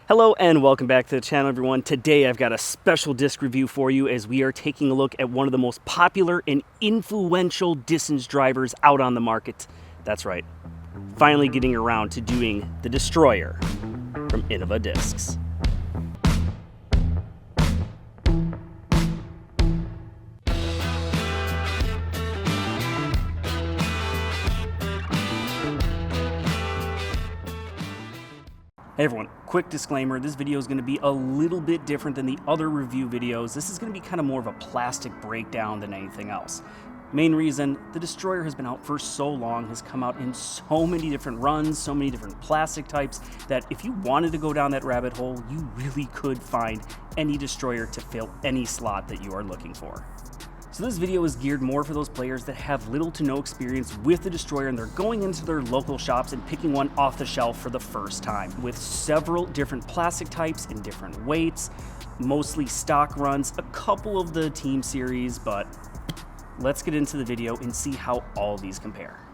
Hello and welcome back to the channel, everyone. Today I've got a special disc review for you as we are taking a look at one of the most popular and influential distance drivers out on the market. That's right, finally getting around to doing the Destroyer from Innova Discs. Hey everyone, quick disclaimer, this video is going to be a little bit different than the other review videos. This is going to be kind of more of a plastic breakdown than anything else. Main reason, the Destroyer has been out for so long, has come out in so many different runs, so many different plastic types, that if you wanted to go down that rabbit hole, you really could find any Destroyer to fill any slot that you are looking for. So this video is geared more for those players that have little to no experience with the Destroyer and they're going into their local shops and picking one off the shelf for the first time, with several different plastic types in different weights, mostly stock runs, a couple of the team series, but let's get into the video and see how all these compare.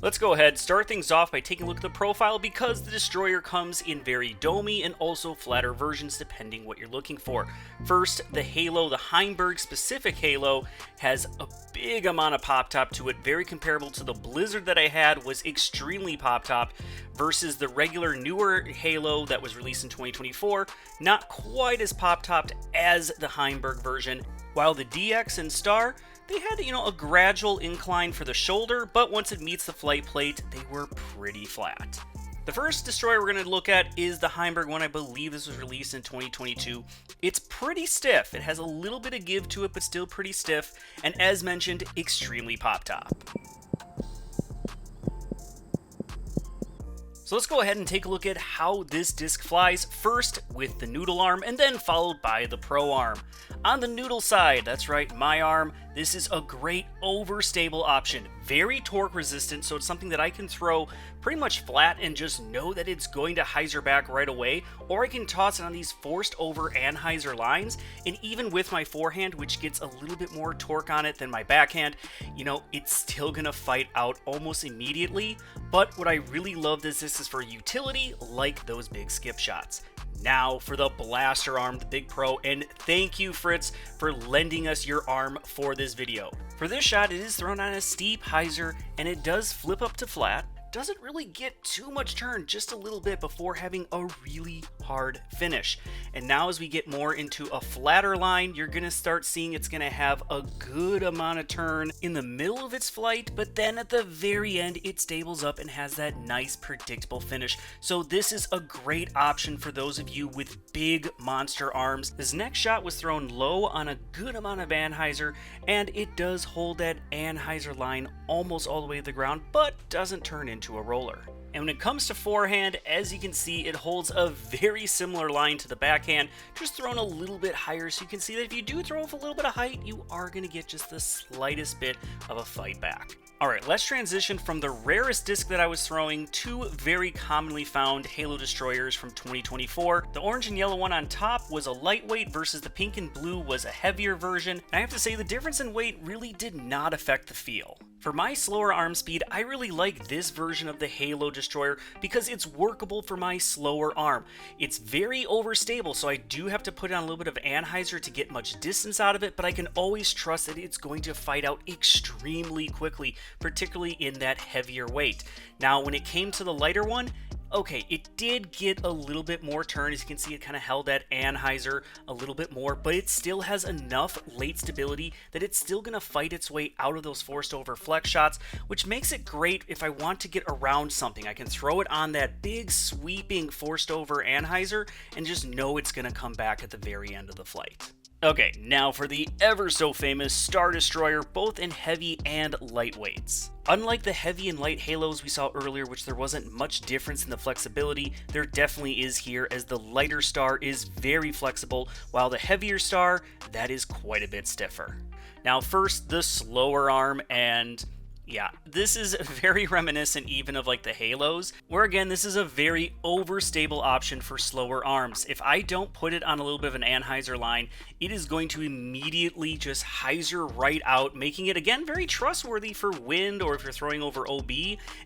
Let's go ahead, start things off by taking a look at the profile because the Destroyer comes in very domey and also flatter versions depending what you're looking for. First, the Halo, the Heimburg specific Halo, has a big amount of pop top to it, very comparable to the Blizzard that I had, was extremely pop top, versus the regular newer Halo that was released in 2024, not quite as pop topped as the Heimburg version, while the DX and Star, they had, a gradual incline for the shoulder, but once it meets the flight plate, they were pretty flat. The first Destroyer we're going to look at is the Heimburg one. I believe this was released in 2022. It's pretty stiff. It has a little bit of give to it, but still pretty stiff, and as mentioned, extremely pop top. So let's go ahead and take a look at how this disc flies, first with the noodle arm and then followed by the pro arm. On the noodle side, that's right, my arm, this is a great overstable option. Very torque resistant, so it's something that I can throw pretty much flat and just know that it's going to hyzer back right away, or I can toss it on these forced over anhyzer lines, and even with my forehand, which gets a little bit more torque on it than my backhand, it's still gonna fight out almost immediately. But what I really love this is for utility, like those big skip shots. Now for the blaster arm, the Big Pro, and thank you, Fritz, for lending us your arm for this video. For this shot, it is thrown on a steep hyzer, and it does flip up to flat. Doesn't really get too much turn, just a little bit before having a really hard finish. And now as we get more into a flatter line, you're gonna start seeing it's gonna have a good amount of turn in the middle of its flight, but then at the very end, it stables up and has that nice predictable finish. So this is a great option for those of you with big monster arms. This next shot was thrown low on a good amount of anhyzer, and it does hold that anhyzer line almost all the way to the ground, but doesn't turn into a roller. And when it comes to forehand, as you can see, it holds a very similar line to the backhand, just thrown a little bit higher, so you can see that if you do throw with a little bit of height, you are going to get just the slightest bit of a fight back. Alright, let's transition from the rarest disc that I was throwing to very commonly found Halo Destroyers from 2024. The orange and yellow one on top was a lightweight versus the pink and blue was a heavier version. And I have to say the difference in weight really did not affect the feel. For my slower arm speed, I really like this version of the Halo Destroyer because it's workable for my slower arm. It's very overstable, so I do have to put on a little bit of anhyzer to get much distance out of it, but I can always trust that it's going to fight out extremely quickly, particularly in that heavier weight. Now, when it came to the lighter one, okay, it did get a little bit more turn. As you can see, it kind of held that anhyzer a little bit more, but it still has enough late stability that it's still going to fight its way out of those forced over flex shots, which makes it great if I want to get around something. I can throw it on that big sweeping forced over anhyzer and just know it's going to come back at the very end of the flight. Okay, now for the ever so famous Star Destroyer, both in heavy and light weights. Unlike the heavy and light Halos we saw earlier, which there wasn't much difference in the flexibility, there definitely is here, as the lighter Star is very flexible, while the heavier Star, that is quite a bit stiffer. Now first, the slower arm, and Yeah, this is very reminiscent even of like the Halos, where again, this is a very overstable option for slower arms. If I don't put it on a little bit of an anhyzer line, it is going to immediately just hyzer right out, making it again very trustworthy for wind or if you're throwing over OB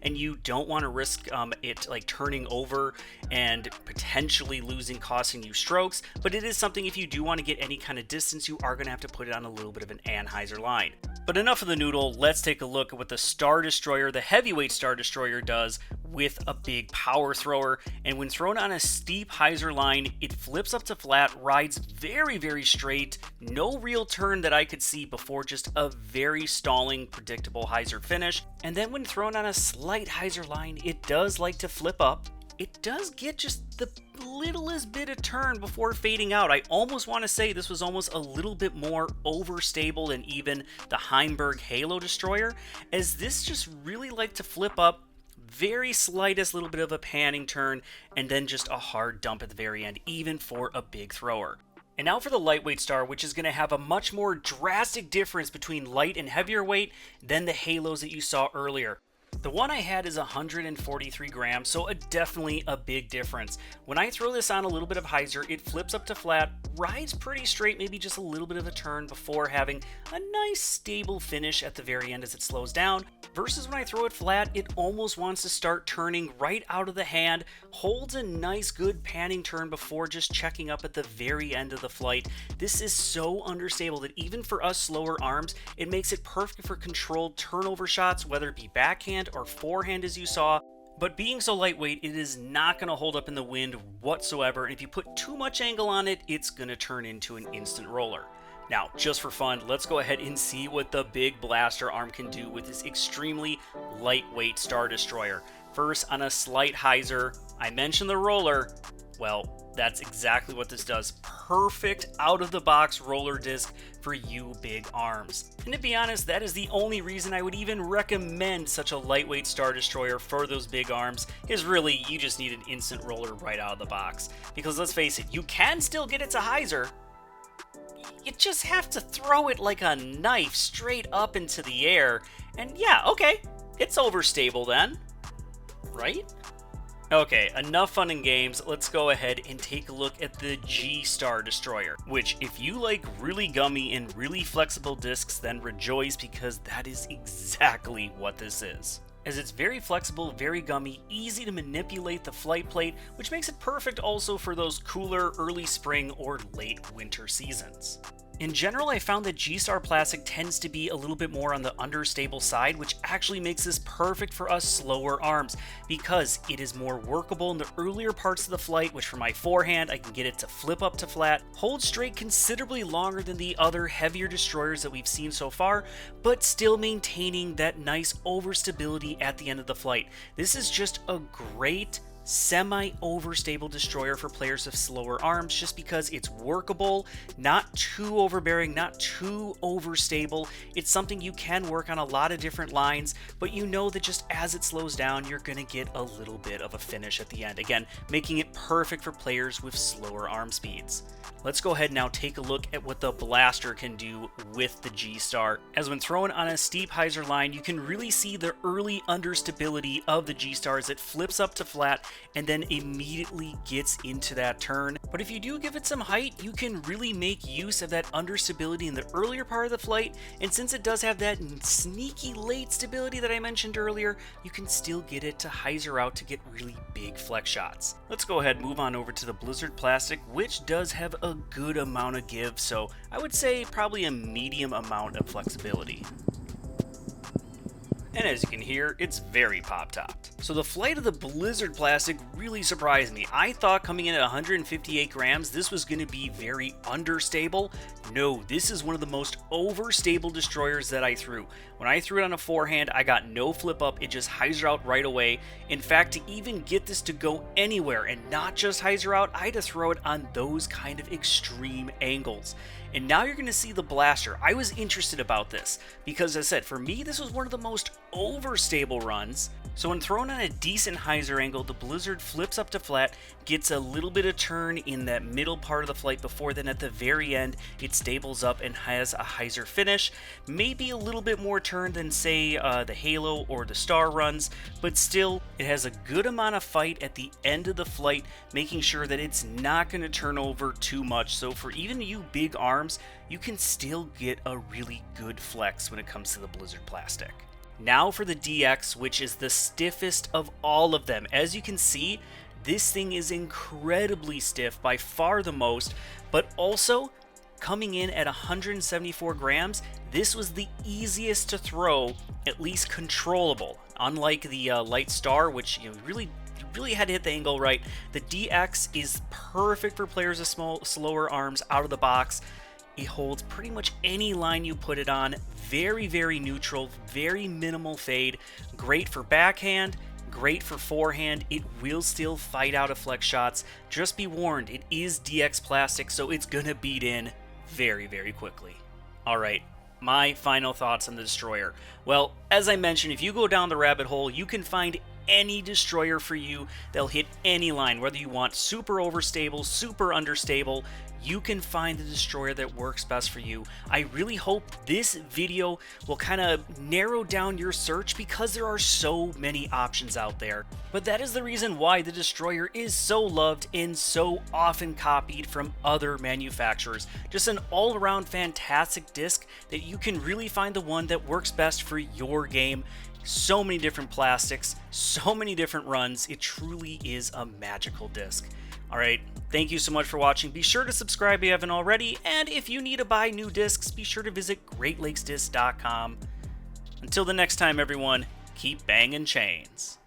and you don't want to risk it like turning over and potentially costing you strokes. But it is something if you do want to get any kind of distance, you are going to have to put it on a little bit of an anhyzer line. But enough of the noodle, let's take a look at what the Star Destroyer, the heavyweight Star Destroyer, does with a big power thrower. And when thrown on a steep hyzer line, it flips up to flat, rides very, very straight, no real turn that I could see before, just a very stalling, predictable hyzer finish. And then when thrown on a slight hyzer line, it does like to flip up. It does get just the littlest bit of turn before fading out. I almost want to say this was almost a little bit more overstable than even the Heimburg Halo Destroyer, as this just really liked to flip up, very slightest little bit of a panning turn, and then just a hard dump at the very end, even for a big thrower. And now for the lightweight Star, which is going to have a much more drastic difference between light and heavier weight than the Halos that you saw earlier. The one I had is 143 grams, so definitely a big difference. When I throw this on a little bit of hyzer, it flips up to flat, rides pretty straight, maybe just a little bit of a turn before having a nice stable finish at the very end as it slows down. Versus when I throw it flat, it almost wants to start turning right out of the hand, holds a nice good panning turn before just checking up at the very end of the flight. This is so understable that even for us slower arms, it makes it perfect for controlled turnover shots, whether it be backhand or forehand as you saw. But being so lightweight, it is not going to hold up in the wind whatsoever, and if you put too much angle on it, it's going to turn into an instant roller. Now, just for fun, let's go ahead and see what the big blaster arm can do with this extremely lightweight Star Destroyer. First, on a slight hyzer, I mentioned the roller. Well, that's exactly what this does. Perfect out-of-the-box roller disc for you big arms. And to be honest, that is the only reason I would even recommend such a lightweight Star Destroyer for those big arms, is really you just need an instant roller right out of the box. Because let's face it, you can still get it to hyzer. You just have to throw it like a knife straight up into the air. And yeah, okay, it's overstable then, right? Okay, enough fun and games. Let's go ahead and take a look at the GStar Destroyer, which if you like really gummy and really flexible discs, then rejoice, because that is exactly what this is. As it's very flexible, very gummy, easy to manipulate the flight plate, which makes it perfect also for those cooler early spring or late winter seasons. In general, I found that GStar plastic tends to be a little bit more on the understable side, which actually makes this perfect for us slower arms because it is more workable in the earlier parts of the flight, which for my forehand, I can get it to flip up to flat, hold straight considerably longer than the other heavier destroyers that we've seen so far, but still maintaining that nice overstability at the end of the flight. This is just a great semi-overstable destroyer for players of slower arms, just because it's workable, not too overbearing, not too overstable. It's something you can work on a lot of different lines, but you know that just as it slows down, you're going to get a little bit of a finish at the end. Again, making it perfect for players with slower arm speeds. Let's go ahead now take a look at what the blaster can do with the GStar. As when thrown on a steep hyzer line, you can really see the early understability of the GStar as it flips up to flat and then immediately gets into that turn. But if you do give it some height, you can really make use of that understability in the earlier part of the flight, and since it does have that sneaky late stability that I mentioned earlier, you can still get it to hyzer out to get really big flex shots. Let's go ahead and move on over to the Blizzard plastic, which does have a good amount of give, so I would say probably a medium amount of flexibility. And as you can hear, it's very pop-topped. So the flight of the Blizzard plastic really surprised me. I thought coming in at 158 grams, this was going to be very understable. No, this is one of the most overstable destroyers that I threw. When I threw it on a forehand, I got no flip up, it just hyzer out right away. In fact, to even get this to go anywhere and not just hyzer out, I had to throw it on those kind of extreme angles. And now you're going to see the blaster. I was interested about this because, as I said, for me, this was one of the most overstable runs. So when thrown on a decent hyzer angle, the Blizzard flips up to flat, gets a little bit of turn in that middle part of the flight before then at the very end it stables up and has a hyzer finish. Maybe a little bit more turn than say the Halo or the Star runs, but still it has a good amount of fight at the end of the flight, making sure that it's not going to turn over too much. So for even you big arms, you can still get a really good flex when it comes to the Blizzard plastic. Now for the DX, which is the stiffest of all of them. As you can see, this thing is incredibly stiff, by far the most, but also coming in at 174 grams, this was the easiest to throw, at least controllable. Unlike the Light Star, which you really had to hit the angle right, the DX is perfect for players with slower arms out of the box. It holds pretty much any line you put it on. Very, very neutral, very minimal fade. Great for backhand, great for forehand. It will still fight out of flex shots. Just be warned, it is DX plastic, so it's gonna beat in very, very quickly. All right, my final thoughts on the Destroyer. Well, as I mentioned, if you go down the rabbit hole, you can find any Destroyer for you. They'll hit any line, whether you want super overstable, super understable. You can find the Destroyer that works best for you. I really hope this video will kind of narrow down your search because there are so many options out there. But that is the reason why the Destroyer is so loved and so often copied from other manufacturers. Just an all-around fantastic disc that you can really find the one that works best for your game. So many different plastics, so many different runs. It truly is a magical disc. All right, thank you so much for watching. Be sure to subscribe if you haven't already, and if you need to buy new discs, be sure to visit GreatLakesDisc.com. Until the next time, everyone, keep banging chains.